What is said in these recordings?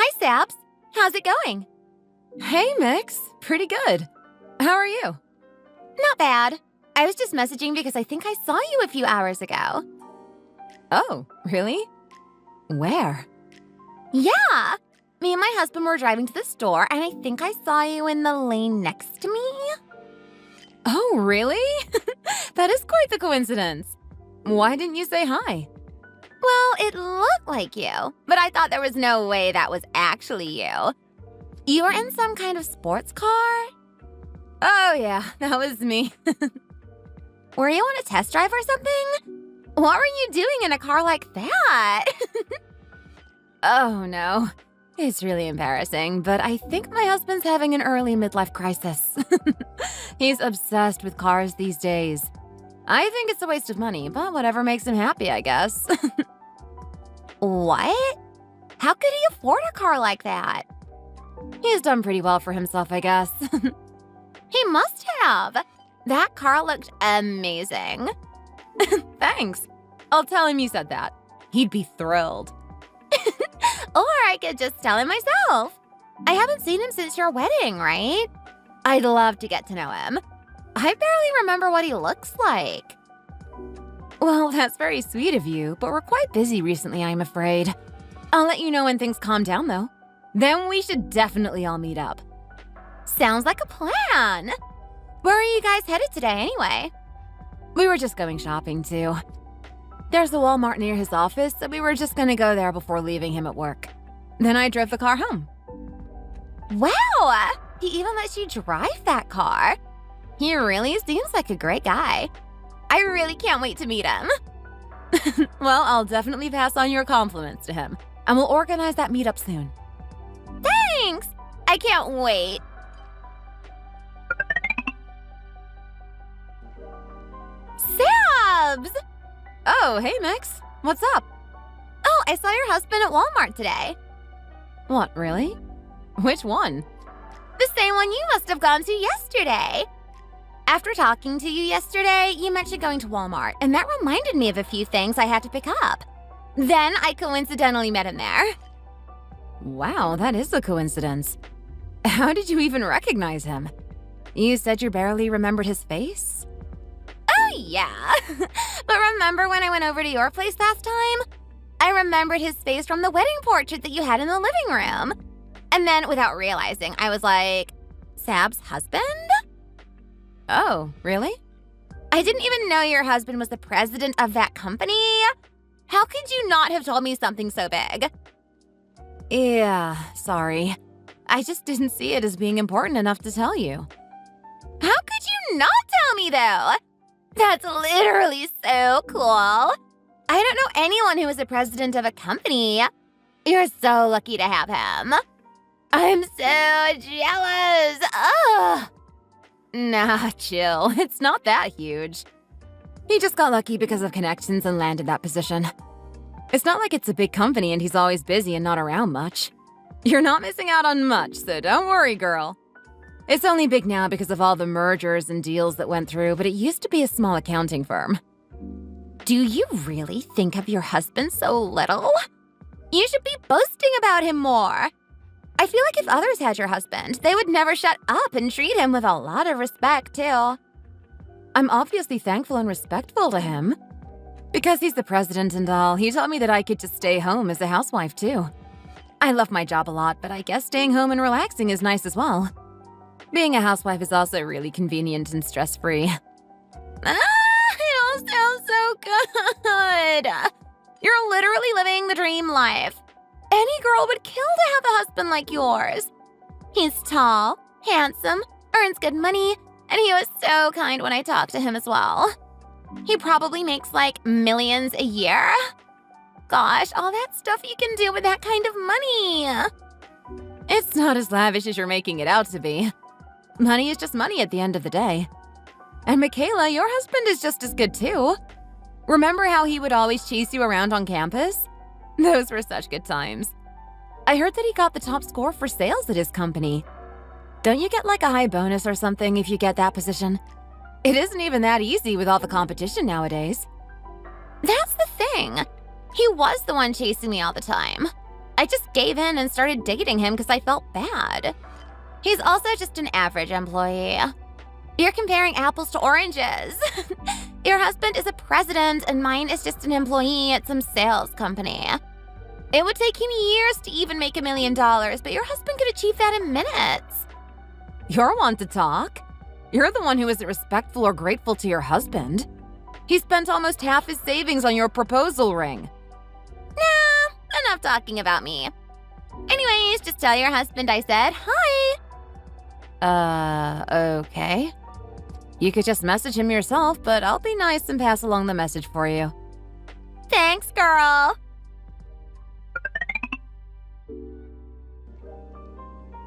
Hi, Sabs. How's it going? Hey, Mix. Pretty good. How are you? Not bad. I was just messaging because I think I saw you a few hours ago. Oh, really? Where? Yeah! Me and my husband were driving to the store, and I think I saw you in the lane next to me. Oh, really? That is quite the coincidence. Why didn't you say hi? Well, it looked like you, but I thought there was no way that was actually you. You were in some kind of sports car? Oh, yeah, that was me. Were you on a test drive or something? What were you doing in a car like that? Oh, no. It's really embarrassing, but I think my husband's having an early midlife crisis. He's obsessed with cars these days. I think it's a waste of money, but whatever makes him happy, I guess. What? How could he afford a car like that? He's done pretty well for himself, I guess. He must have. That car looked amazing. Thanks. I'll tell him you said that. He'd be thrilled. Or I could just tell him myself. I haven't seen him since your wedding, right? I'd love to get to know him. I barely remember what he looks like. Well, that's very sweet of you, but we're quite busy recently, I'm afraid. I'll let you know when things calm down, though. Then we should definitely all meet up. Sounds like a plan. Where are you guys headed today, anyway? We were just going shopping, too. There's a Walmart near his office, so we were just gonna go there before leaving him at work. Then I drove the car home. Wow! He even lets you drive that car. He really seems like a great guy. I really can't wait to meet him. Well, I'll definitely pass on your compliments to him, and we'll organize that meetup soon. Thanks! I can't wait. Sabs! Oh, hey, Mix. What's up? Oh, I saw your husband at Walmart today. What, really? Which one? The same one you must have gone to yesterday. After talking to you yesterday, you mentioned going to Walmart, and that reminded me of a few things I had to pick up. Then I coincidentally met him there. Wow, that is a coincidence. How did you even recognize him? You said you barely remembered his face? Oh, yeah. But remember when I went over to your place last time? I remembered his face from the wedding portrait that you had in the living room. And then, without realizing, I was like, Sab's husband? Oh, really? I didn't even know your husband was the president of that company. How could you not have told me something so big? Yeah, sorry. I just didn't see it as being important enough to tell you. How could you not tell me, though? That's literally so cool. I don't know anyone who is the president of a company. You're so lucky to have him. I'm so jealous. Ugh. Nah, chill. It's not that huge. He just got lucky because of connections and landed that position. It's not like it's a big company and he's always busy and not around much. You're not missing out on much, so don't worry, girl. It's only big now because of all the mergers and deals that went through, but it used to be a small accounting firm. Do you really think of your husband so little? You should be boasting about him more. I feel like if others had your husband, they would never shut up and treat him with a lot of respect, too. I'm obviously thankful and respectful to him. Because he's the president and all, he told me that I could just stay home as a housewife, too. I love my job a lot, but I guess staying home and relaxing is nice as well. Being a housewife is also really convenient and stress-free. It all sounds so good. You're literally living the dream life. Any girl would kill to have a husband like yours. He's tall, handsome, earns good money, and he was so kind when I talked to him as well. He probably makes like millions a year. Gosh, all that stuff you can do with that kind of money. It's not as lavish as you're making it out to be. Money is just money at the end of the day. And Michaela, your husband is just as good too. Remember how he would always chase you around on campus? Those were such good times. I heard that he got the top score for sales at his company. Don't you get like a high bonus or something if you get that position? It isn't even that easy with all the competition nowadays. That's the thing. He was the one chasing me all the time. I just gave in and started dating him because I felt bad. He's also just an average employee. You're comparing apples to oranges. Your husband is a president and mine is just an employee at some sales company. It would take him years to even make $1 million, but your husband could achieve that in minutes. You're one to talk. You're the one who isn't respectful or grateful to your husband. He spent almost half his savings on your proposal ring. Nah, enough talking about me. Anyways, just tell your husband I said hi. Okay. You could just message him yourself, but I'll be nice and pass along the message for you. Thanks, girl.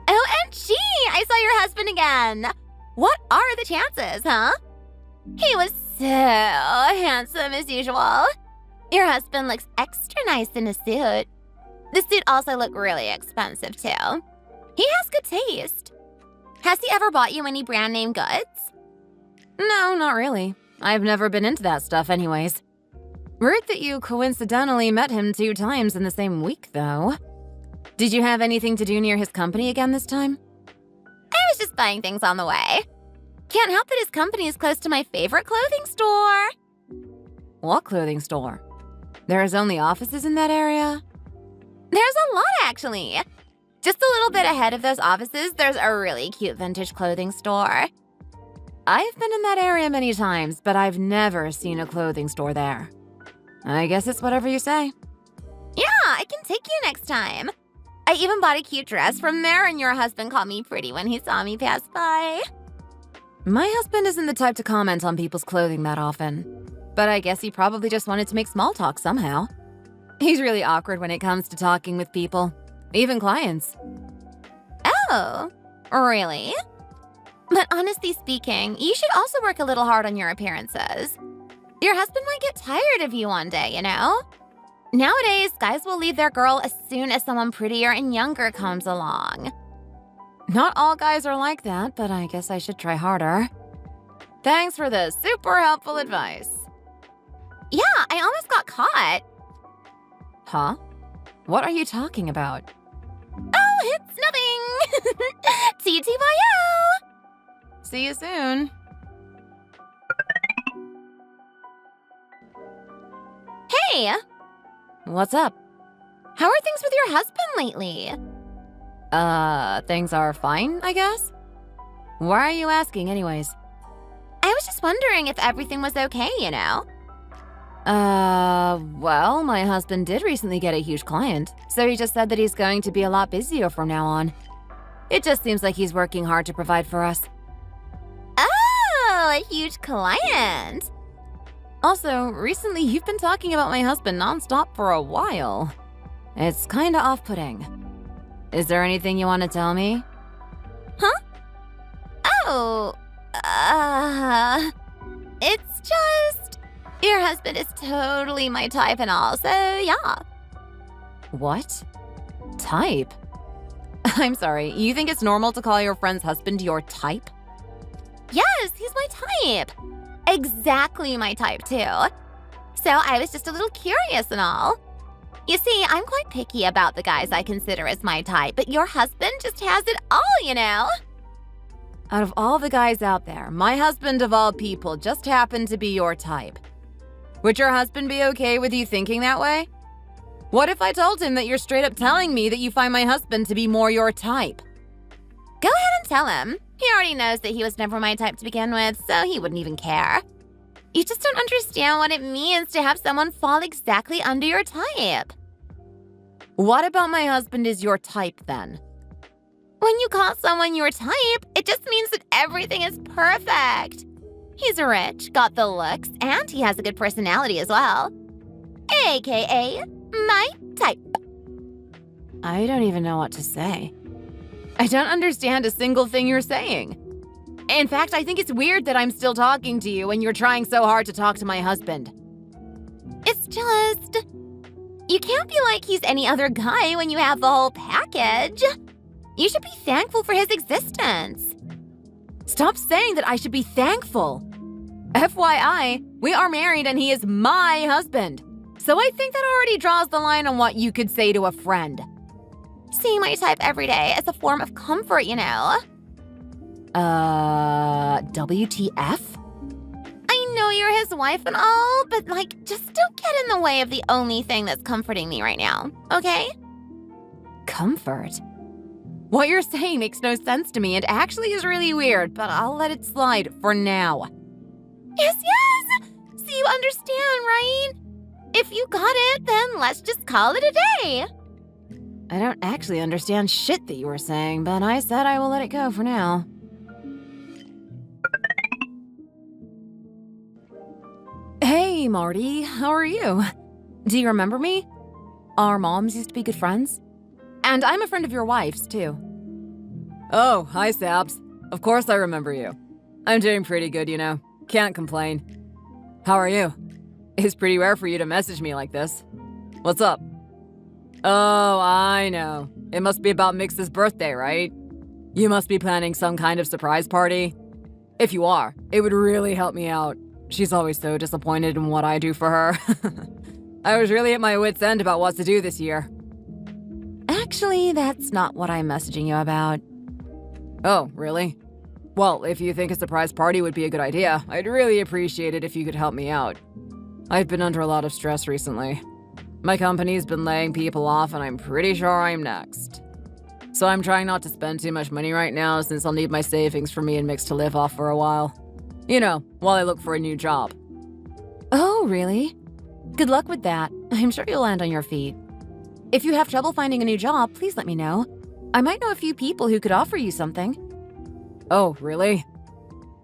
OMG, I saw your husband again. What are the chances, huh? He was so handsome as usual. Your husband looks extra nice in a suit. The suit also looked really expensive, too. He has good taste. Has he ever bought you any brand name goods? No, not really. I've never been into that stuff anyways. Rude that you coincidentally met him 2 times in the same week, though. Did you have anything to do near his company again this time? I was just buying things on the way. Can't help that his company is close to my favorite clothing store. What clothing store? There's only offices in that area? There's a lot, actually. Just a little bit ahead of those offices, there's a really cute vintage clothing store. I've been in that area many times, but I've never seen a clothing store there. I guess it's whatever you say. Yeah, I can take you next time. I even bought a cute dress from there, and your husband called me pretty when he saw me pass by. My husband isn't the type to comment on people's clothing that often, but I guess he probably just wanted to make small talk somehow. He's really awkward when it comes to talking with people, even clients. Oh, really? But honestly speaking, you should also work a little hard on your appearances. Your husband might get tired of you one day, you know? Nowadays, guys will leave their girl as soon as someone prettier and younger comes along. Not all guys are like that, but I guess I should try harder. Thanks for the super helpful advice. Yeah, I almost got caught. Huh? What are you talking about? Oh, it's nothing. TTYO. See you soon. Hey, What's up? how are things with your husband lately? Things are fine, I guess? Why are you asking anyways? I was just wondering if everything was okay, you know? Well, my husband did recently get a huge client, so he just said that he's going to be a lot busier from now on. It just seems like he's working hard to provide for us. Oh, a huge client. Also, recently you've been talking about my husband nonstop for a while. It's kinda off-putting. Is there anything you want to tell me? Oh, it's just your husband is totally my type and all, so yeah. What? Type? I'm sorry, you think it's normal to call your friend's husband your type? Yes, he's my type. Exactly my type, too. So I was just a little curious and all. You see, I'm quite picky about the guys I consider as my type, but your husband just has it all, you know? Out of all the guys out there, my husband of all people just happened to be your type. Would your husband be okay with you thinking that way? What if I told him that you're straight up telling me that you find my husband to be more your type? Go ahead and tell him. He already knows that he was never my type to begin with, so he wouldn't even care. You just don't understand what it means to have someone fall exactly under your type. What about my husband is your type then? When you call someone your type, it just means that everything is perfect. He's rich, got the looks, and he has a good personality as well. AKA, my type. I don't even know what to say. I don't understand a single thing you're saying. In fact, I think it's weird that I'm still talking to you when you're trying so hard to talk to my husband. It's just... You can't be like he's any other guy when you have the whole package. You should be thankful for his existence. Stop saying that I should be thankful. FYI, we are married and he is my husband. So I think that already draws the line on what you could say to a friend. Seeing my type every day is a form of comfort, you know. WTF? I know you're his wife and all, but just don't get in the way of the only thing that's comforting me right now, okay? Comfort? What you're saying makes no sense to me and actually is really weird, but I'll let it slide for now. Yes! So you understand, right? If you got it, then let's just call it a day. I don't actually understand shit that you were saying, but I said I will let it go for now. Hey, Marty, how are you? Do you remember me? Our moms used to be good friends. And I'm a friend of your wife's, too. Oh, hi, Saps. Of course I remember you. I'm doing pretty good, you know. Can't complain. How are you? It's pretty rare for you to message me like this. What's up? Oh, I know. It must be about Mix's birthday, right? You must be planning some kind of surprise party. If you are, it would really help me out. She's always so disappointed in what I do for her. I was really at my wit's end about what to do this year. Actually, that's not what I'm messaging you about. Oh, really? Well, if you think a surprise party would be a good idea, I'd really appreciate it if you could help me out. I've been under a lot of stress recently. My company's been laying people off and I'm pretty sure I'm next. So I'm trying not to spend too much money right now since I'll need my savings for me and Mix to live off for a while. You know, while I look for a new job. Oh, really? Good luck with that. I'm sure you'll land on your feet. If you have trouble finding a new job, please let me know. I might know a few people who could offer you something. Oh, really?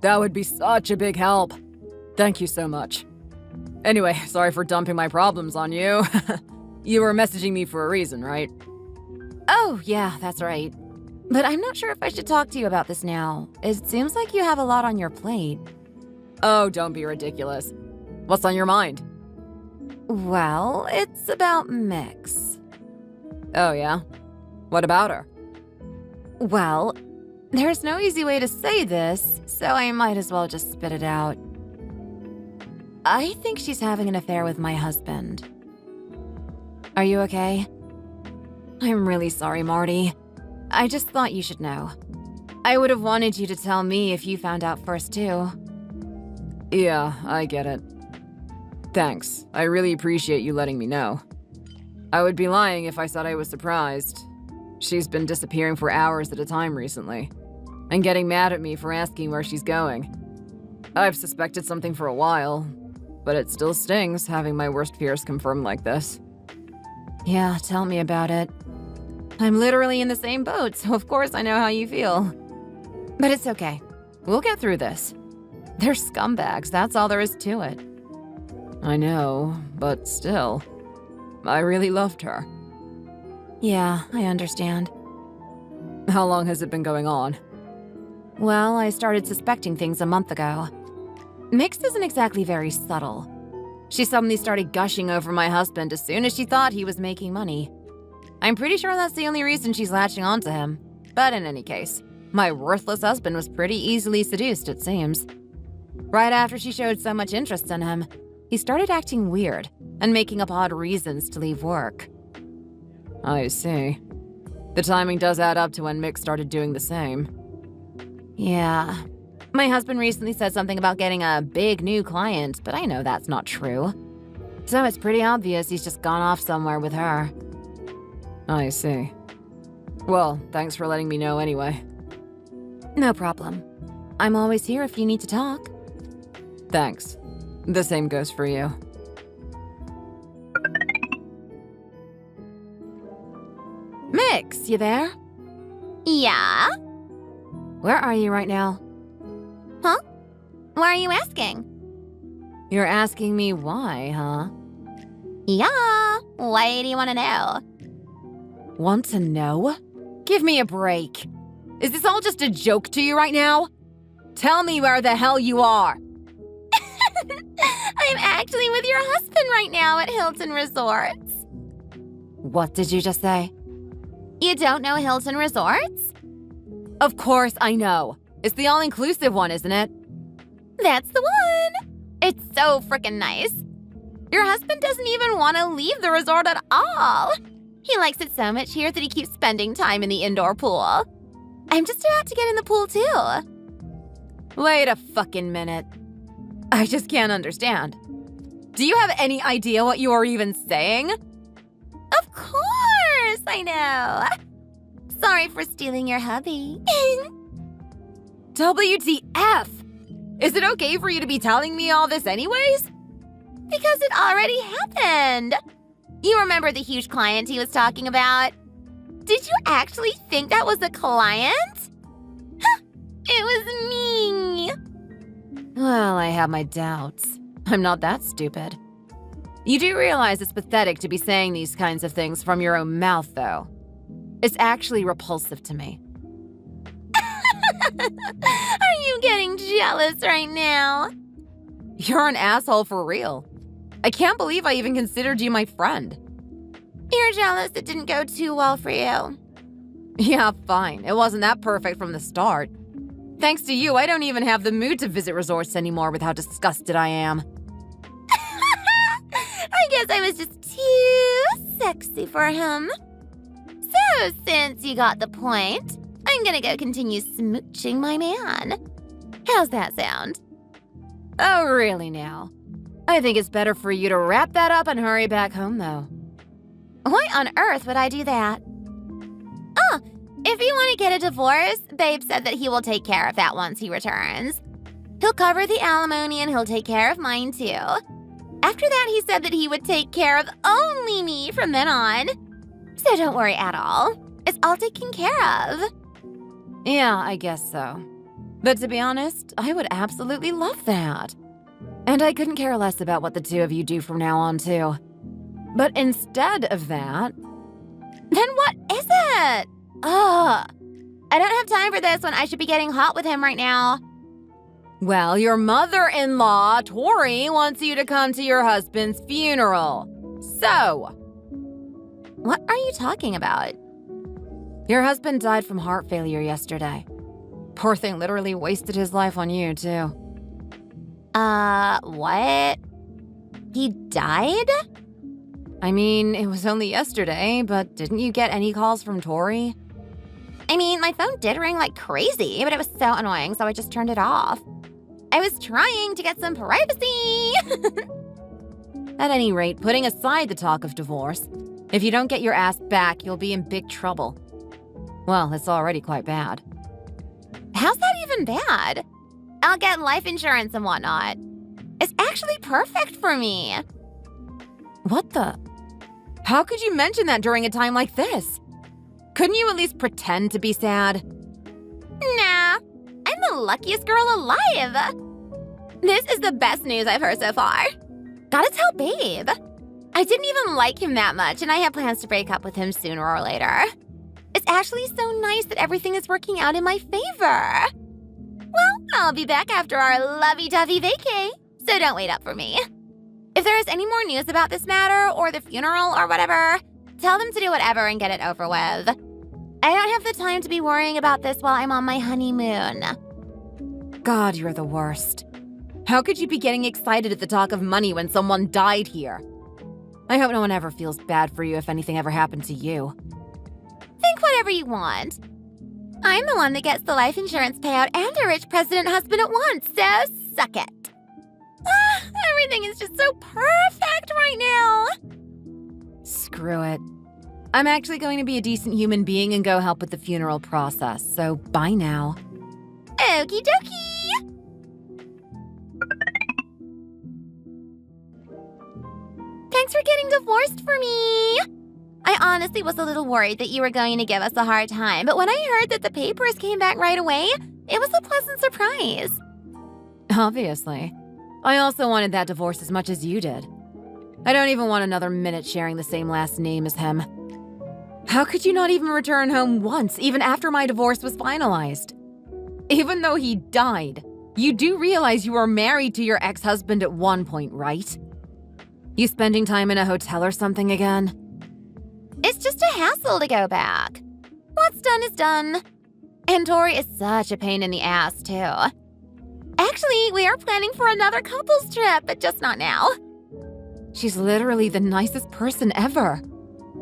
That would be such a big help. Thank you so much. Anyway, sorry for dumping my problems on you. You were messaging me for a reason, right? Oh, yeah, that's right. But I'm not sure if I should talk to you about this now. It seems like you have a lot on your plate. Oh, don't be ridiculous. What's on your mind? Well, it's about Mix. Oh, yeah? What about her? Well, there's no easy way to say this, so I might as well just spit it out. I think she's having an affair with my husband. Are you okay? I'm really sorry, Marty. I just thought you should know. I would have wanted you to tell me if you found out first, too. Yeah, I get it. Thanks. I really appreciate you letting me know. I would be lying if I said I was surprised. She's been disappearing for hours at a time recently, and getting mad at me for asking where she's going. I've suspected something for a while, but it still stings having my worst fears confirmed like this. Yeah, tell me about it. I'm literally in the same boat, so of course I know how you feel. But it's okay. We'll get through this. They're scumbags, that's all there is to it. I know, but still. I really loved her. Yeah, I understand. How long has it been going on? Well, I started suspecting things a month ago. Mix isn't exactly very subtle. She suddenly started gushing over my husband as soon as she thought he was making money. I'm pretty sure that's the only reason she's latching onto him. But in any case, my worthless husband was pretty easily seduced, it seems. Right after she showed so much interest in him, he started acting weird and making up odd reasons to leave work. I see. The timing does add up to when Mick started doing the same. Yeah. My husband recently said something about getting a big new client, but I know that's not true. So it's pretty obvious he's just gone off somewhere with her. I see. Well, thanks for letting me know anyway. No problem. I'm always here if you need to talk. Thanks. The same goes for you. Mix, you there? Yeah? Where are you right now? Huh? Why are you asking? You're asking me why, huh? Yeah. Why do you want to know? Want to know? Give me a break. Is this all just a joke to you right now? Tell me where the hell you are. I'm actually with your husband right now at Hilton Resorts. What did you just say? You don't know Hilton Resorts? Of course I know. It's the all-inclusive one, isn't it? That's the one. It's so freaking nice. Your husband doesn't even want to leave the resort at all. He likes it so much here that he keeps spending time in the indoor pool. I'm just about to get in the pool too. Wait a fucking minute. I just can't understand. Do you have any idea what you are even saying? Of course, I know. Sorry for stealing your hubby. WTF? Is it okay for you to be telling me all this anyways? Because it already happened. You remember the huge client he was talking about? Did you actually think that was a client? It was me. Well, I have my doubts. I'm not that stupid. You do realize it's pathetic to be saying these kinds of things from your own mouth, though. It's actually repulsive to me. Are you getting jealous right now? You're an asshole for real. I can't believe I even considered you my friend. You're jealous it didn't go too well for you. Yeah, fine. It wasn't that perfect from the start. Thanks to you, I don't even have the mood to visit resorts anymore with how disgusted I am. I guess I was just too sexy for him. So, since you got the point, I'm gonna go continue smooching my man. How's that sound? Oh, really now? I think it's better for you to wrap that up and hurry back home, though. Why on earth would I do that? Oh, if you want to get a divorce, Babe said that he will take care of that once he returns. He'll cover the alimony and he'll take care of mine too. After that, he said that he would take care of only me from then on. So don't worry at all. It's all taken care of. Yeah, I guess so. But to be honest, I would absolutely love that. And I couldn't care less about what the two of you do from now on, too. But instead of that... Then what is it? Ugh. I don't have time for this when I should be getting hot with him right now. Well, your mother-in-law, Tori, wants you to come to your husband's funeral. So... What are you talking about? Your husband died from heart failure yesterday. Poor thing literally wasted his life on you, too. What? He died? I mean, it was only yesterday, but didn't you get any calls from Tori? I mean, my phone did ring like crazy, but it was so annoying, so I just turned it off. I was trying to get some privacy. At any rate, putting aside the talk of divorce, if you don't get your ass back, you'll be in big trouble. Well, it's already quite bad. How's that even bad? I'll get life insurance and whatnot. It's actually perfect for me. What the? How could you mention that during a time like this? Couldn't you at least pretend to be sad? Nah, I'm the luckiest girl alive. This is the best news I've heard so far. Gotta tell Babe. I didn't even like him that much, and I have plans to break up with him sooner or later. It's actually so nice that everything is working out in my favor. Well, I'll be back after our lovey-dovey vacay, so don't wait up for me. If there is any more news about this matter or the funeral or whatever, tell them to do whatever and get it over with. I don't have the time to be worrying about this while I'm on my honeymoon. God, you're the worst. How could you be getting excited at the talk of money when someone died here? I hope no one ever feels bad for you if anything ever happened to you. Think whatever you want. I'm the one that gets the life insurance payout and a rich president husband at once, so suck it. Everything is just so perfect right now. Screw it. I'm actually going to be a decent human being and go help with the funeral process, so bye now. Okie dokie. Thanks for getting divorced for me. I honestly was a little worried that you were going to give us a hard time, but when I heard that the papers came back right away, it was a pleasant surprise. Obviously. I also wanted that divorce as much as you did. I don't even want another minute sharing the same last name as him. How could you not even return home once, even after my divorce was finalized? Even though he died, you do realize you were married to your ex-husband at one point, right? You spending time in a hotel or something again? It's just a hassle to go back. What's done is done. And Tori is such a pain in the ass, too. Actually, we are planning for another couples trip, but just not now. She's literally the nicest person ever.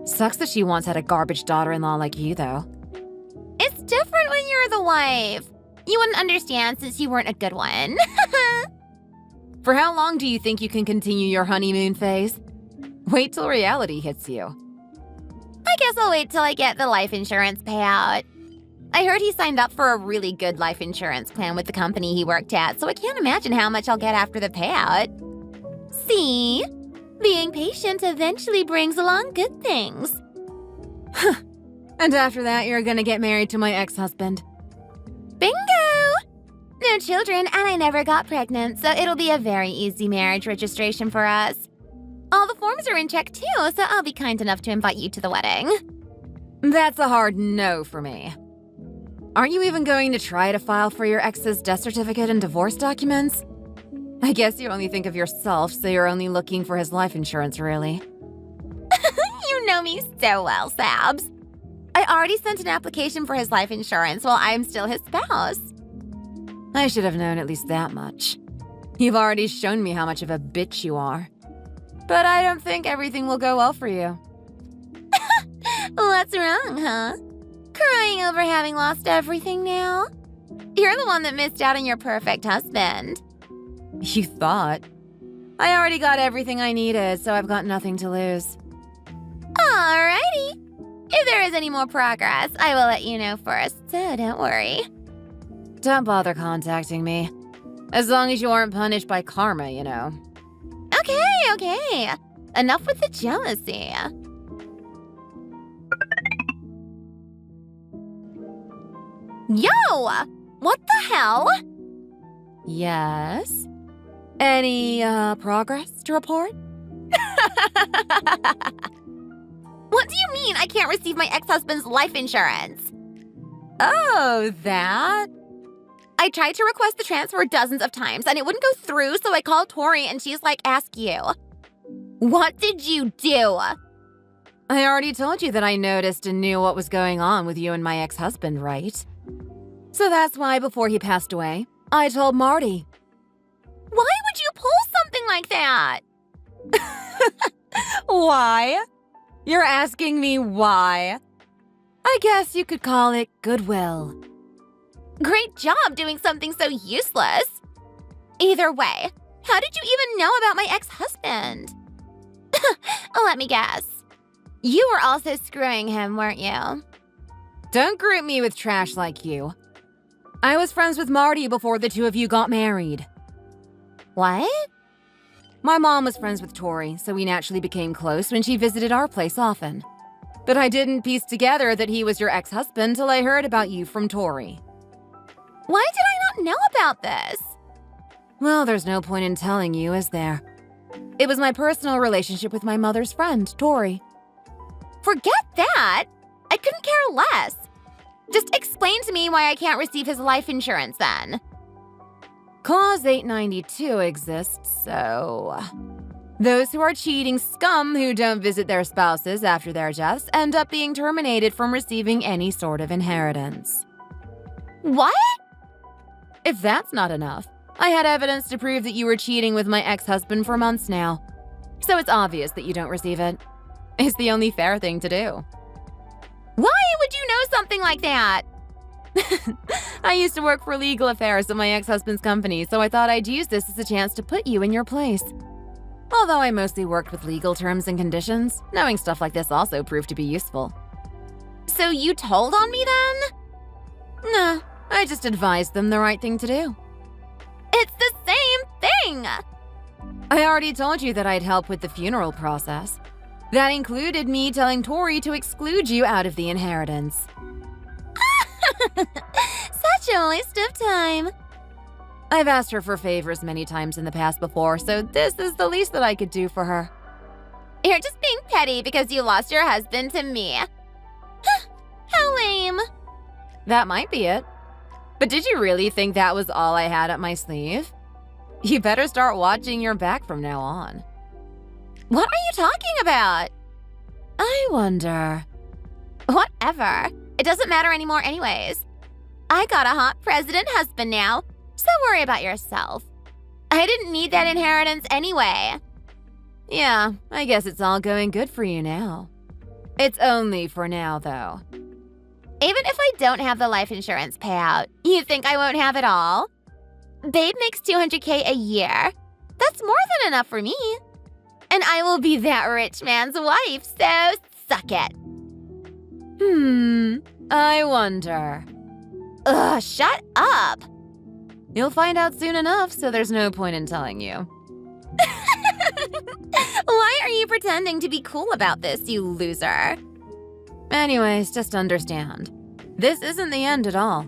Sucks that she once had a garbage daughter-in-law like you, though. It's different when you're the wife. You wouldn't understand since you weren't a good one. For how long do you think you can continue your honeymoon phase? Wait till reality hits you. I guess I'll wait till I get the life insurance payout. I heard he signed up for a really good life insurance plan with the company he worked at, so I can't imagine how much I'll get after the payout. See? Being patient eventually brings along good things. And after that, you're gonna get married to my ex-husband. Bingo! No children, and I never got pregnant, so it'll be a very easy marriage registration for us. All the forms are in check too, so I'll be kind enough to invite you to the wedding. That's a hard no for me. Aren't you even going to try to file for your ex's death certificate and divorce documents? I guess you only think of yourself, so you're only looking for his life insurance, really. You know me so well, Sabs. I already sent an application for his life insurance while I'm still his spouse. I should have known at least that much. You've already shown me how much of a bitch you are. But I don't think everything will go well for you. What's wrong, huh? Crying over having lost everything now? You're the one that missed out on your perfect husband. You thought. I already got everything I needed, so I've got nothing to lose. Alrighty. If there is any more progress, I will let you know first, so don't worry. Don't bother contacting me. As long as you aren't punished by karma, you know. Okay. Enough with the jealousy. Yo! What the hell? Yes? Any, progress to report? What do you mean I can't receive my ex-husband's life insurance? Oh, that? I tried to request the transfer dozens of times and it wouldn't go through, so I called Tori and she's like, ask you. What did you do? I already told you that I noticed and knew what was going on with you and my ex-husband, right? So that's why before he passed away, I told Marty. Why would you pull something like that? Why? You're asking me why? I guess you could call it goodwill. Great job doing something so useless. Either way, how did you even know about my ex-husband? Let me guess. You were also screwing him, weren't you? Don't group me with trash like you. I was friends with Marty before the two of you got married. What? My mom was friends with Tori, so we naturally became close when she visited our place often. But I didn't piece together that he was your ex-husband till I heard about you from Tori. Why did I not know about this? Well, there's no point in telling you, is there? It was my personal relationship with my mother's friend, Tori. Forget that! I couldn't care less. Just explain to me why I can't receive his life insurance then. Clause 892 exists, so... Those who are cheating scum who don't visit their spouses after their deaths end up being terminated from receiving any sort of inheritance. What? If that's not enough, I had evidence to prove that you were cheating with my ex-husband for months now. So it's obvious that you don't receive it. It's the only fair thing to do. Why would you know something like that? I used to work for legal affairs at my ex-husband's company, so I thought I'd use this as a chance to put you in your place. Although I mostly worked with legal terms and conditions, knowing stuff like this also proved to be useful. So you told on me then? Nah, I just advised them the right thing to do. It's the same thing! I already told you that I'd help with the funeral process. That included me telling Tori to exclude you out of the inheritance. Such a waste of time. I've asked her for favors many times in the past before, so this is the least that I could do for her. You're just being petty because you lost your husband to me. How lame. That might be it. But did you really think that was all I had up my sleeve? You better start watching your back from now on. What are you talking about? I wonder. Whatever. It doesn't matter anymore anyways. I got a hot president husband now, so worry about yourself. I didn't need that inheritance anyway. Yeah, I guess it's all going good for you now. It's only for now, though. Even if I don't have the life insurance payout, you think I won't have it all? Babe makes $200K a year. That's more than enough for me. And I will be that rich man's wife, so suck it. I wonder. Ugh, shut up. You'll find out soon enough, so there's no point in telling you. Why are you pretending to be cool about this, you loser? Anyways, just understand. This isn't the end at all.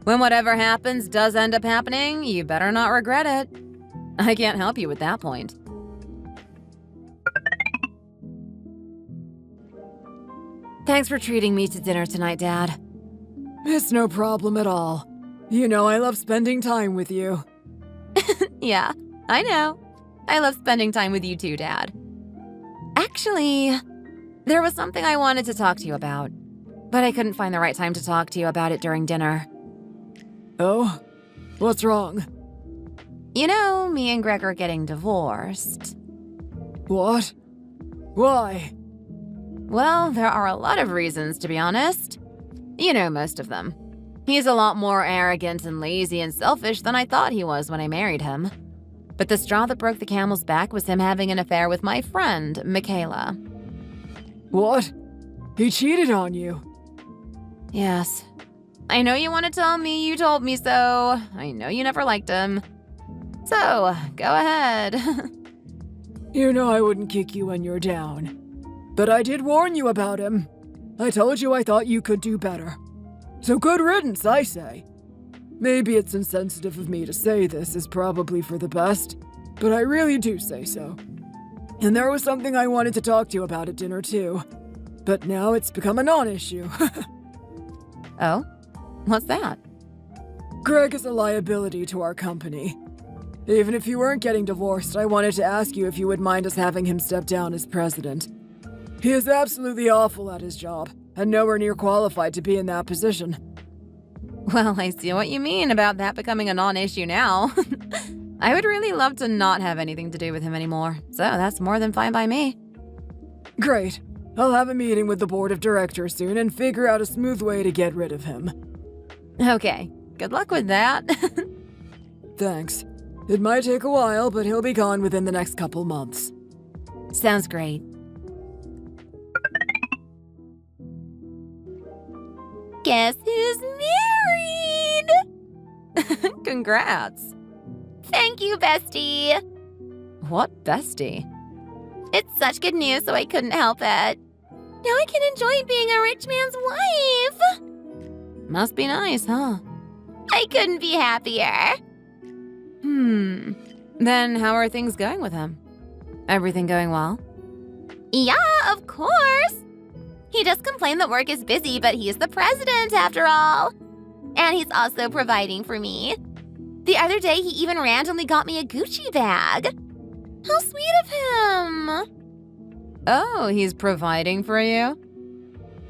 When whatever happens does end up happening, you better not regret it. I can't help you with that point. Thanks for treating me to dinner tonight, Dad. It's no problem at all. You know I love spending time with you. Yeah, I know. I love spending time with you too, Dad. Actually, there was something I wanted to talk to you about, but I couldn't find the right time to talk to you about it during dinner. Oh? What's wrong? You know, me and Greg are getting divorced. What? Why? Well, there are a lot of reasons, to be honest. You know most of them. He's a lot more arrogant and lazy and selfish than I thought he was when I married him. But the straw that broke the camel's back was him having an affair with my friend, Michaela. What? He cheated on you? Yes. I know you want to tell me you told me so. I know you never liked him. So, go ahead. You know I wouldn't kick you when you're down. But I did warn you about him. I told you I thought you could do better. So good riddance, I say. Maybe it's insensitive of me to say this is probably for the best, but I really do say so. And there was something I wanted to talk to you about at dinner too. But now it's become a non-issue. Oh? What's that? Greg is a liability to our company. Even if you weren't getting divorced, I wanted to ask you if you would mind us having him step down as president. He is absolutely awful at his job, and nowhere near qualified to be in that position. Well, I see what you mean about that becoming a non-issue now. I would really love to not have anything to do with him anymore, so that's more than fine by me. Great. I'll have a meeting with the board of directors soon and figure out a smooth way to get rid of him. Okay, good luck with that. Thanks. It might take a while, but he'll be gone within the next couple months. Sounds great. Guess who's married? Congrats. Thank you, bestie. What bestie? It's such good news, so I couldn't help it. Now I can enjoy being a rich man's wife. Must be nice, huh? I couldn't be happier. Then how are things going with him? Everything going well? Yeah, of course. He does complain that work is busy, but he's the president after all. And he's also providing for me. The other day, he even randomly got me a Gucci bag. How sweet of him. Oh, he's providing for you?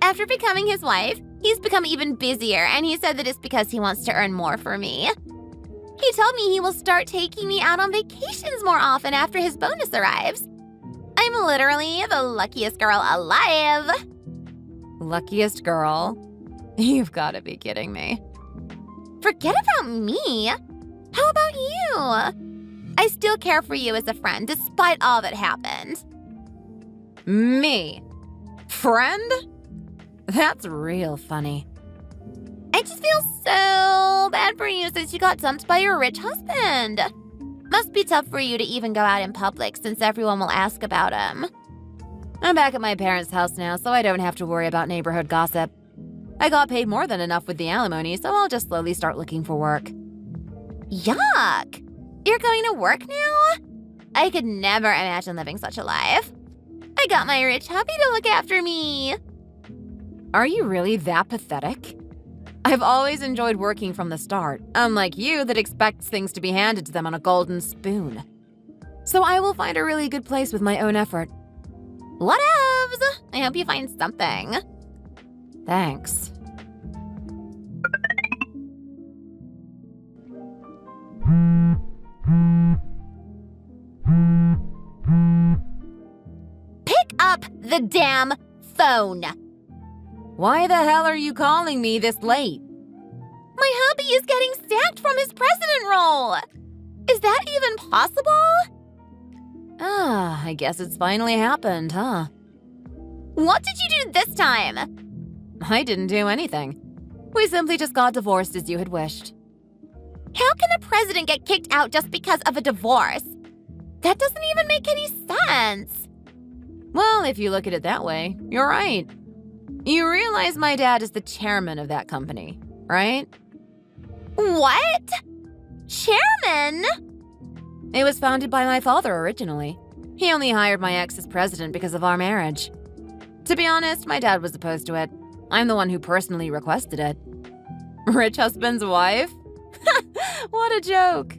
After becoming his wife, he's become even busier, and he said that it's because he wants to earn more for me. He told me he will start taking me out on vacations more often after his bonus arrives. I'm literally the luckiest girl alive. Luckiest girl? You've got to be kidding me. Forget about me. How about you? I still care for you as a friend despite all that happened. Me? Friend? That's real funny. I just feel so bad for you since you got dumped by your rich husband. Must be tough for you to even go out in public since everyone will ask about him. I'm back at my parents' house now, so I don't have to worry about neighborhood gossip. I got paid more than enough with the alimony, so I'll just slowly start looking for work. Yuck! You're going to work now? I could never imagine living such a life. I got my rich hubby to look after me. Are you really that pathetic? I've always enjoyed working from the start, unlike you that expects things to be handed to them on a golden spoon. So I will find a really good place with my own effort. Whatevs! I hope you find something. Thanks. Pick up the damn phone. Why the hell are you calling me this late? My hubby is getting sacked from his president role. Is that even possible? I guess it's finally happened, huh? What did you do this time? I didn't do anything. We simply just got divorced as you had wished. How can a president get kicked out just because of a divorce? That doesn't even make any sense. Well, if you look at it that way, you're right. You realize my dad is the chairman of that company, right? What? Chairman? It was founded by my father originally. He only hired my ex as president because of our marriage. To be honest, my dad was opposed to it. I'm the one who personally requested it. Rich husband's wife? What a joke.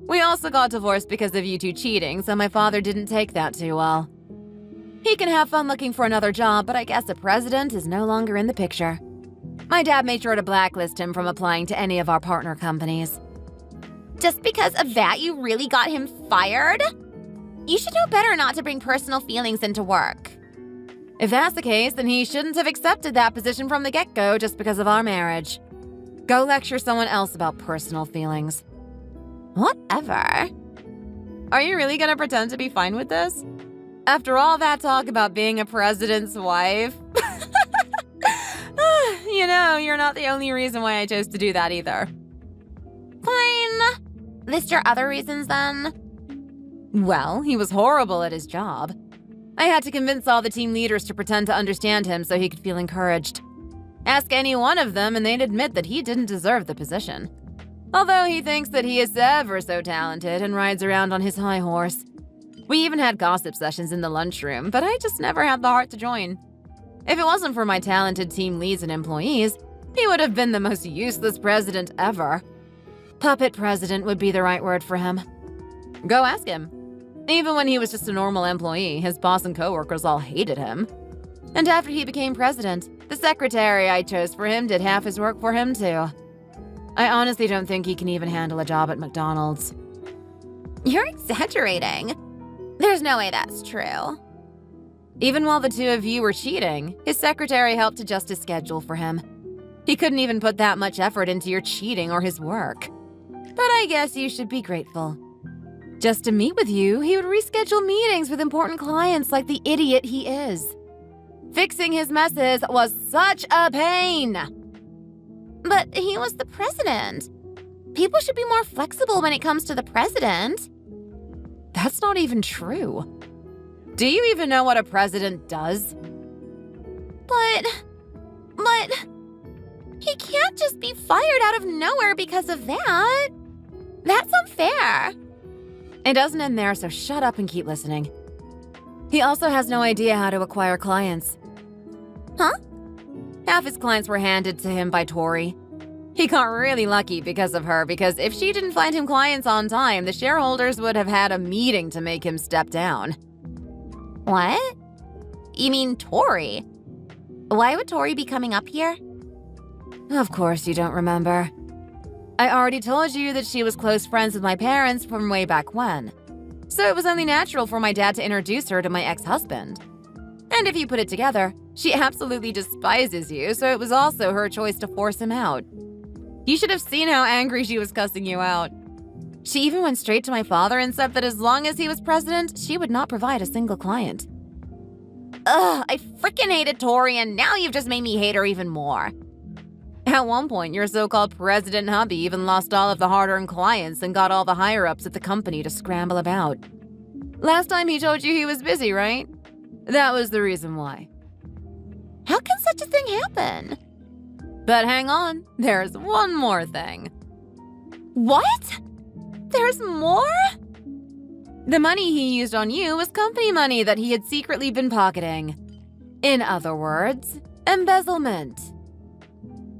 We also got divorced because of you two cheating, so my father didn't take that too well. He can have fun looking for another job, but I guess a president is no longer in the picture. My dad made sure to blacklist him from applying to any of our partner companies. Just because of that, you really got him fired? You should know better not to bring personal feelings into work. If that's the case, then he shouldn't have accepted that position from the get-go just because of our marriage. Go lecture someone else about personal feelings. Whatever. Are you really gonna pretend to be fine with this? After all that talk about being a president's wife? You know, you're not the only reason why I chose to do that either. Fine. List your other reasons then. Well, he was horrible at his job. I had to convince all the team leaders to pretend to understand him so he could feel encouraged. Ask any one of them and they'd admit that he didn't deserve the position. Although he thinks that he is ever so talented and rides around on his high horse. We even had gossip sessions in the lunchroom, but I just never had the heart to join. If it wasn't for my talented team leads and employees, he would have been the most useless president ever. Puppet president would be the right word for him. Go ask him. Even when he was just a normal employee, his boss and coworkers all hated him. And after he became president, the secretary I chose for him did half his work for him too. I honestly don't think he can even handle a job at McDonald's. You're exaggerating. There's no way that's true. Even while the two of you were cheating, his secretary helped adjust his schedule for him. He couldn't even put that much effort into your cheating or his work. But I guess you should be grateful. Just to meet with you, he would reschedule meetings with important clients like the idiot he is. Fixing his messes was such a pain. But he was the president. People should be more flexible when it comes to the president. That's not even true. Do you even know what a president does? But he can't just be fired out of nowhere because of that. That's unfair. It doesn't end there, so shut up and keep listening. He also has no idea how to acquire clients. Huh? Half his clients were handed to him by Tori. He got really lucky because of her, because if she didn't find him clients on time, the shareholders would have had a meeting to make him step down. What? You mean Tori? Why would Tori be coming up here? Of course you don't remember. I already told you that she was close friends with my parents from way back when. So it was only natural for my dad to introduce her to my ex-husband. And if you put it together, she absolutely despises you, so it was also her choice to force him out. You should have seen how angry she was cussing you out. She even went straight to my father and said that as long as he was president, she would not provide a single client. Ugh, I freaking hated Tori, and now you've just made me hate her even more. At one point, your so-called president hubby even lost all of the hard-earned clients and got all the higher-ups at the company to scramble about. Last time he told you he was busy, right? That was the reason why. How can such a thing happen? But hang on, there's one more thing. What? There's more? The money he used on you was company money that he had secretly been pocketing. In other words, embezzlement.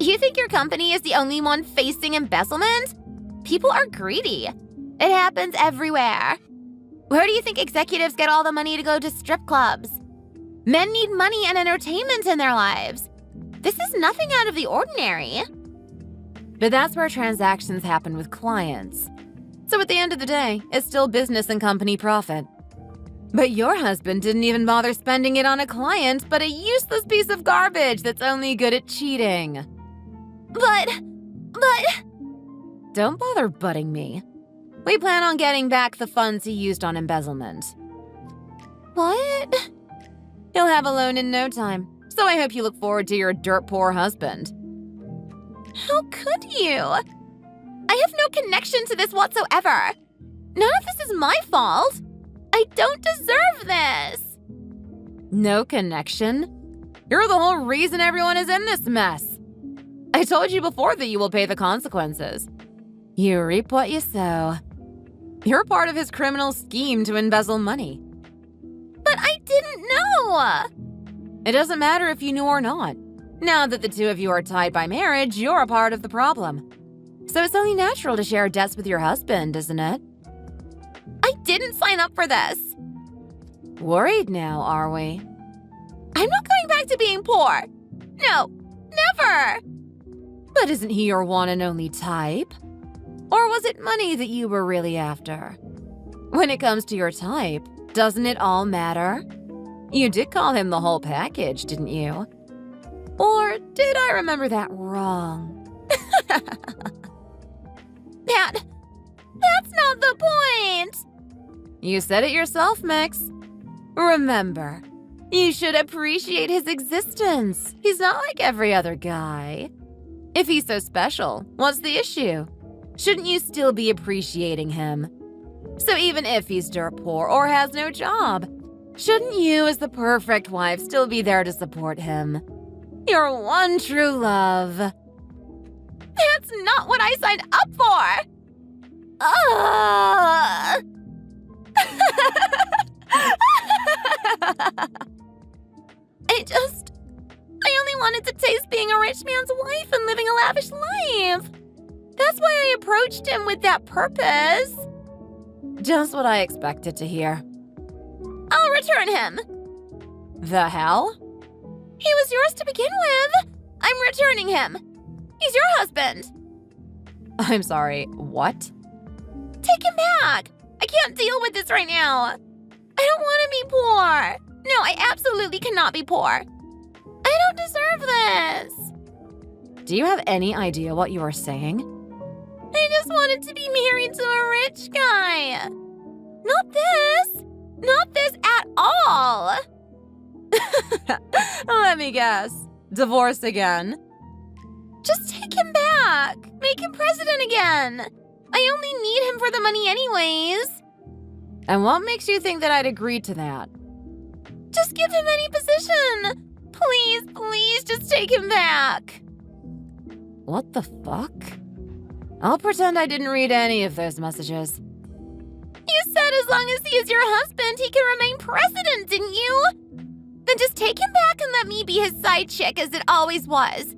You think your company is the only one facing embezzlement? People are greedy. It happens everywhere. Where do you think executives get all the money to go to strip clubs? Men need money and entertainment in their lives. This is nothing out of the ordinary. But that's where transactions happen with clients. So at the end of the day, it's still business and company profit. But your husband didn't even bother spending it on a client, but a useless piece of garbage that's only good at cheating. But... Don't bother butting me. We plan on getting back the funds he used on embezzlement. What? He'll have a loan in no time, so I hope you look forward to your dirt-poor husband. How could you? I have no connection to this whatsoever. None of this is my fault. I don't deserve this. No connection? You're the whole reason everyone is in this mess. I told you before that you will pay the consequences. You reap what you sow. You're part of his criminal scheme to embezzle money. But I didn't know. It doesn't matter if you knew or not. Now that the two of you are tied by marriage, you're a part of the problem. So it's only natural to share debts with your husband, isn't it? I didn't sign up for this. Worried now, are we? I'm not going back to being poor. No, never. But isn't he your one and only type? Or was it money that you were really after? When it comes to your type, doesn't it all matter? You did call him the whole package, didn't you? Or did I remember that wrong? That's not the point. You said it yourself, Mix. Remember, you should appreciate his existence. He's not like every other guy. If he's so special, what's the issue? Shouldn't you still be appreciating him? So even if he's dirt poor or has no job, shouldn't you, as the perfect wife, still be there to support him? Your one true love. That's not what I signed up for. I only wanted to taste being a rich man's wife and living a lavish life. That's why I approached him with that purpose. Just what I expected to hear. I'll return him. The hell? He was yours to begin with. I'm returning him. He's your husband. I'm sorry, what? Take him back. I can't deal with this right now. I don't want to be poor. No, I absolutely cannot be poor. I don't deserve this. Do you have any idea what you are saying? I just wanted to be married to a rich guy. Not this. Not this at all. Let me guess. Divorced again? Just take him back. Make him president again. I only need him for the money anyways. And what makes you think that I'd agree to that? Just give him any position. Please, please, just take him back. What the fuck? I'll pretend I didn't read any of those messages. You said as long as he is your husband, he can remain president, didn't you? Then just take him back and let me be his side chick as it always was.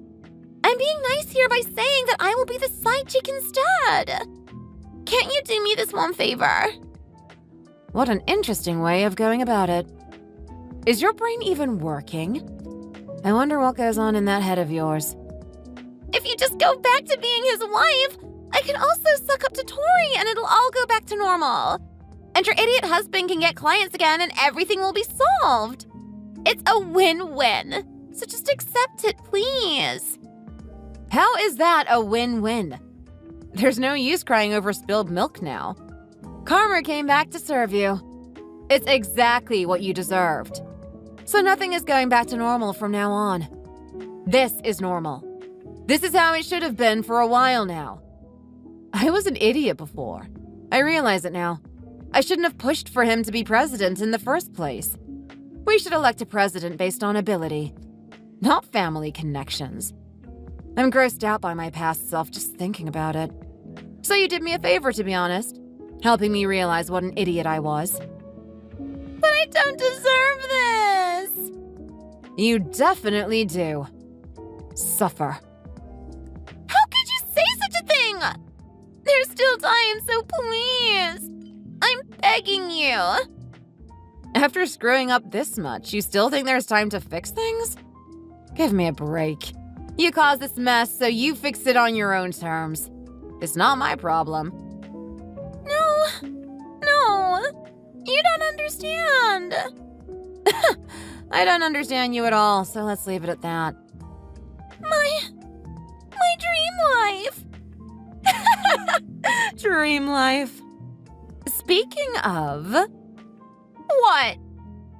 I'm being nice here by saying that I will be the side chick instead. Can't you do me this one favor? What an interesting way of going about it. Is your brain even working? I wonder what goes on in that head of yours. If you just go back to being his wife, I can also suck up to Tori and it'll all go back to normal. And your idiot husband can get clients again and everything will be solved. It's a win-win. So just accept it, please. How is that a win-win? There's no use crying over spilled milk now. Karma came back to serve you. It's exactly what you deserved. So nothing is going back to normal from now on. This is normal. This is how it should have been for a while now. I was an idiot before. I realize it now. I shouldn't have pushed for him to be president in the first place. We should elect a president based on ability, not family connections. I'm grossed out by my past self just thinking about it. So you did me a favor, to be honest, helping me realize what an idiot I was. But I don't deserve this. You definitely do. Suffer. How could you say such a thing? There's still time, so please. I'm begging you. After screwing up this much, you still think there's time to fix things? Give me a break. You caused this mess, so you fix it on your own terms. It's not my problem. No. You don't understand. I don't understand you at all, so let's leave it at that. My dream life. Dream life. Speaking of, What?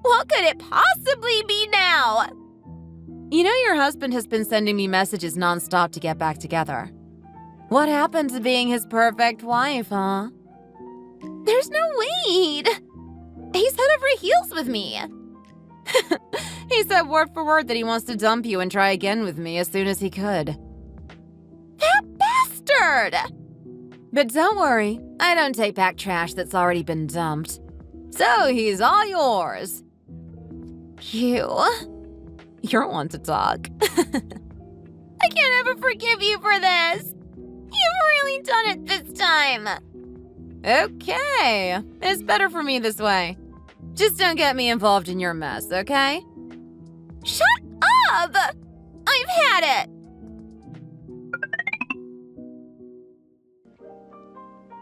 What could it possibly be now? you know your husband has been sending me messages nonstop to get back together. What happened to being his perfect wife, huh? There's no way. He's head over heels with me. He said word for word that he wants to dump you and try again with me as soon as he could. That bastard! But don't worry, I don't take back trash that's already been dumped. So he's all yours. You're one to talk. I can't ever forgive you for this. You've really done it this time. Okay, it's better for me this way. Just don't get me involved in your mess, okay? Shut up! I've had it.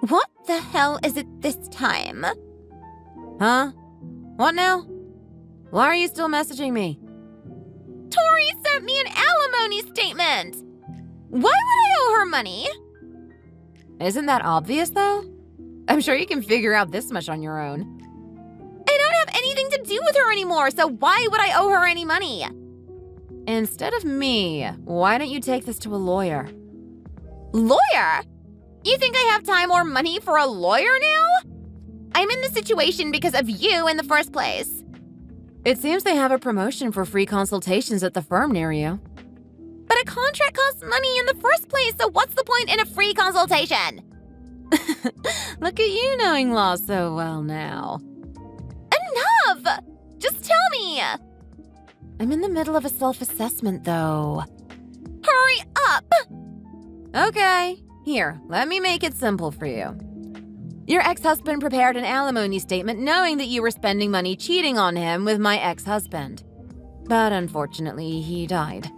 What the hell is it this time? Huh? What now? Why are you still messaging me? Tori sent me an alimony statement. Why would I owe her money? Isn't that obvious, though? I'm sure you can figure out this much on your own. I don't have anything to do with her anymore, so why would I owe her any money? Instead of me, why don't you take this to a lawyer? Lawyer? You think I have time or money for a lawyer now? I'm in this situation because of you in the first place. It seems they have a promotion for free consultations at the firm near you. But a contract costs money in the first place, so what's the point in a free consultation? Look at you knowing law so well now. Enough! Just tell me! I'm in the middle of a self-assessment, though. Hurry up! Okay, here, let me make it simple for you. Your ex-husband prepared an alimony statement knowing that you were spending money cheating on him with my ex-husband. But unfortunately, he died.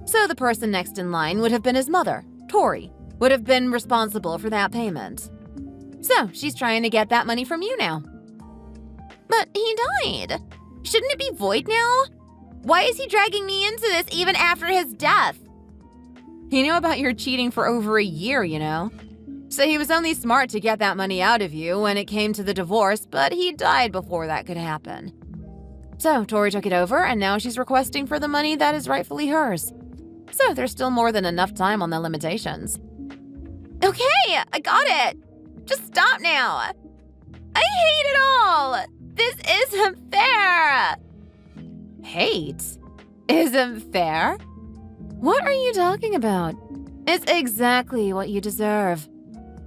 So the person next in line would have been his mother, Tori, would have been responsible for that payment. So she's trying to get that money from you now. But he died. Shouldn't it be void now? Why is he dragging me into this even after his death? He knew about your cheating for over a year, you know. So he was only smart to get that money out of you when it came to the divorce, but he died before that could happen. So Tori took it over, and now she's requesting for the money that is rightfully hers. So there's still more than enough time on the limitations. Okay, I got it. Just stop now. I hate it all. This isn't fair. Hate? Isn't fair? What are you talking about? It's exactly what you deserve.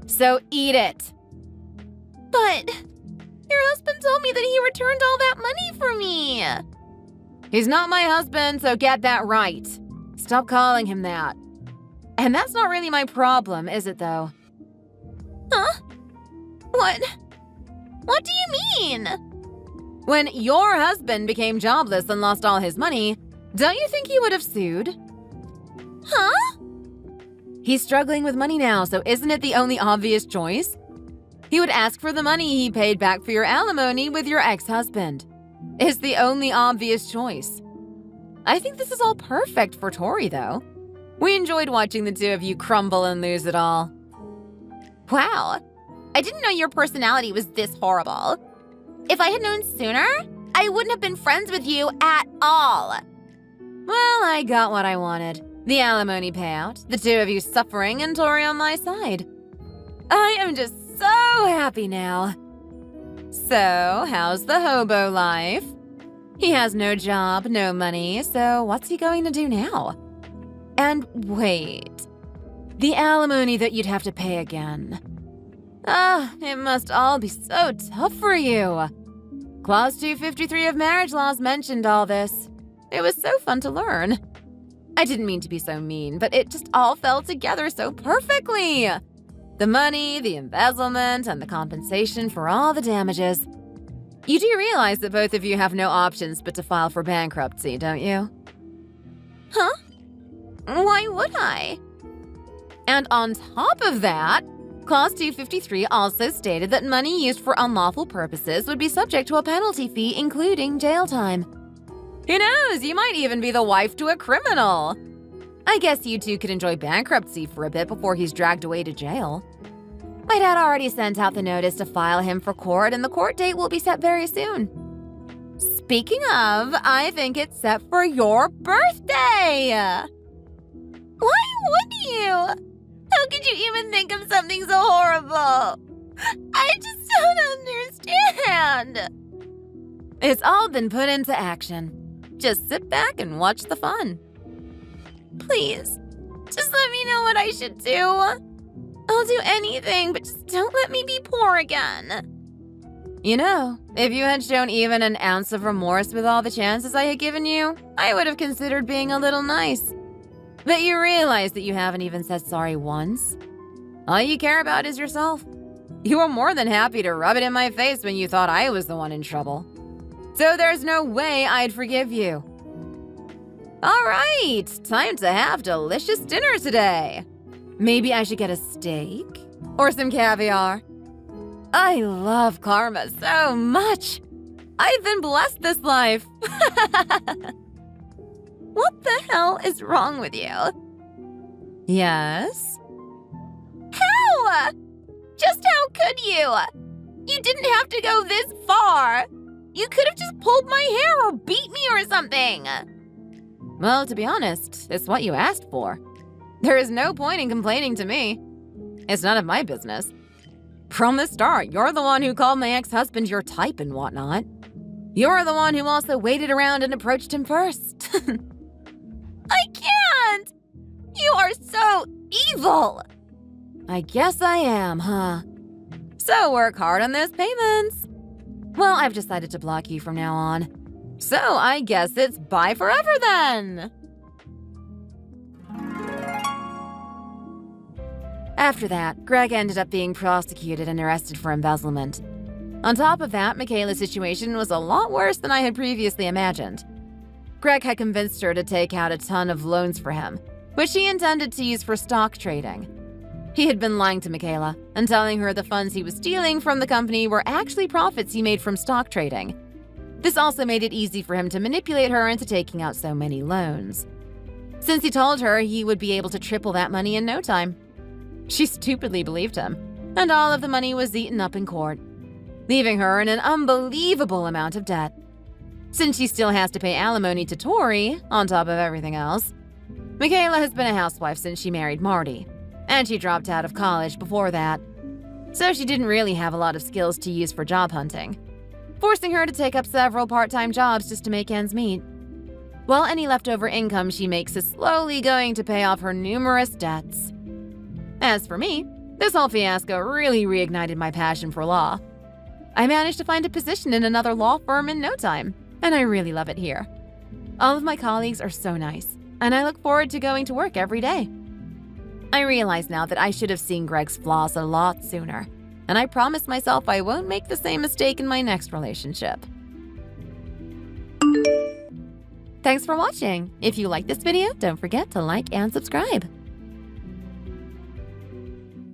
So eat it. But your husband told me that he returned all that money for me. He's not my husband, so get that right. Stop calling him that. And that's not really my problem, is it, though? Huh? What do you mean? When your husband became jobless and lost all his money, don't you think he would have sued? Huh? He's struggling with money now, so isn't it the only obvious choice? He would ask for the money he paid back for your alimony with your ex-husband. It's the only obvious choice. I think this is all perfect for Tori, though. We enjoyed watching the two of you crumble and lose it all. Wow. I didn't know your personality was this horrible. If I had known sooner, I wouldn't have been friends with you at all. Well, I got what I wanted. The alimony payout, the two of you suffering, and Tori on my side. I am just so happy now. So, how's the hobo life? He has no job, no money, so what's he going to do now? And wait, the alimony that you'd have to pay again. It must all be so tough for you. Clause 253 of marriage laws mentioned all this. It was so fun to learn. I didn't mean to be so mean, but it just all fell together so perfectly. The money, the embezzlement, and the compensation for all the damages. You do realize that both of you have no options but to file for bankruptcy, don't you? Huh? Why would I? And on top of that, Clause 253 also stated that money used for unlawful purposes would be subject to a penalty fee, including jail time. Who knows, you might even be the wife to a criminal. I guess you two could enjoy bankruptcy for a bit before he's dragged away to jail. My dad already sent out the notice to file him for court, and the court date will be set very soon. Speaking of, I think it's set for your birthday! Why would you? How could you even think of something so horrible? I just don't understand. It's all been put into action. Just sit back and watch the fun. Please, just let me know what I should do. I'll do anything, but just don't let me be poor again. You know, if you had shown even an ounce of remorse with all the chances I had given you, I would have considered being a little nice. But you realize that you haven't even said sorry once. All you care about is yourself. You were more than happy to rub it in my face when you thought I was the one in trouble. So there's no way I'd forgive you. All right, time to have delicious dinner today. Maybe I should get a steak or some caviar. I love karma so much. I've been blessed this life. What the hell is wrong with you? Yes? How? Just how could you? You didn't have to go this far. You could have just pulled my hair or beat me or something. Well, to be honest, it's what you asked for. There is no point in complaining to me. It's none of my business. From the start, you're the one who called my ex-husband your type and whatnot. You're the one who also waited around and approached him first. I can't! You are so evil! I guess I am, huh? So work hard on those payments. Well, I've decided to block you from now on. So I guess it's bye forever then. After that, Greg ended up being prosecuted and arrested for embezzlement. On top of that, Michaela's situation was a lot worse than I had previously imagined. Greg had convinced her to take out a ton of loans for him, which he intended to use for stock trading. He had been lying to Michaela and telling her the funds he was stealing from the company were actually profits he made from stock trading. This also made it easy for him to manipulate her into taking out so many loans. Since he told her he would be able to triple that money in no time. She stupidly believed him, and all of the money was eaten up in court, leaving her in an unbelievable amount of debt. Since she still has to pay alimony to Tori, on top of everything else, Michaela has been a housewife since she married Marty, and she dropped out of college before that. So she didn't really have a lot of skills to use for job hunting, forcing her to take up several part-time jobs just to make ends meet. While any leftover income she makes is slowly going to pay off her numerous debts. As for me, this whole fiasco really reignited my passion for law. I managed to find a position in another law firm in no time, and I really love it here. All of my colleagues are so nice, and I look forward to going to work every day. I realize now that I should have seen Greg's flaws a lot sooner, and I promise myself I won't make the same mistake in my next relationship. Thanks for watching. If you like this video, don't forget to like and subscribe.